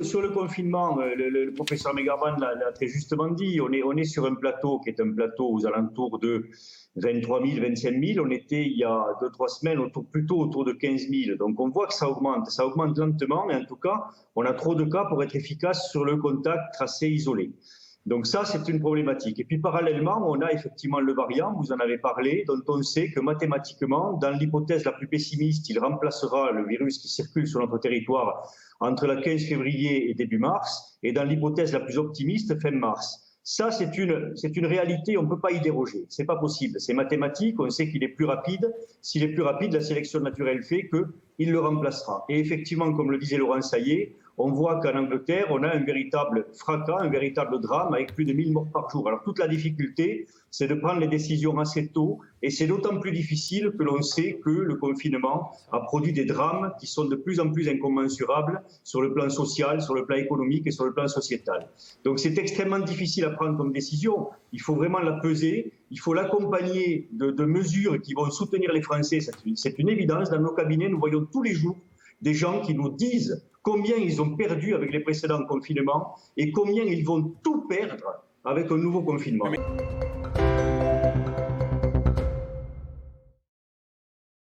Sur le confinement, le professeur Megarban l'a très justement dit, on est sur un plateau qui est un plateau aux alentours de 23 000, 25 000. On était il y a 2-3 semaines plutôt autour de 15 000. Donc on voit que ça augmente lentement, mais en tout cas, on a trop de cas pour être efficace sur le contact tracé isolé. Donc ça, c'est une problématique. Et puis parallèlement, on a effectivement le variant, vous en avez parlé, dont on sait que mathématiquement, dans l'hypothèse la plus pessimiste, il remplacera le virus qui circule sur notre territoire entre le 15 février et début mars, et dans l'hypothèse la plus optimiste, fin mars. Ça, c'est une réalité, on ne peut pas y déroger. Ce n'est pas possible. C'est mathématique, on sait qu'il est plus rapide. S'il est plus rapide, la sélection naturelle fait qu'il le remplacera. Et effectivement, comme le disait Laurent Saillet, on voit qu'en Angleterre, on a un véritable fracas, un véritable drame avec plus de 1000 morts par jour. Alors toute la difficulté, c'est de prendre les décisions assez tôt, et c'est d'autant plus difficile que l'on sait que le confinement a produit des drames qui sont de plus en plus incommensurables sur le plan social, sur le plan économique et sur le plan sociétal. Donc c'est extrêmement difficile à prendre comme décision. Il faut vraiment la peser, il faut l'accompagner de mesures qui vont soutenir les Français. C'est une évidence. Dans nos cabinets, nous voyons tous les jours des gens qui nous disent combien ils ont perdu avec les précédents confinements et combien ils vont tout perdre avec un nouveau confinement.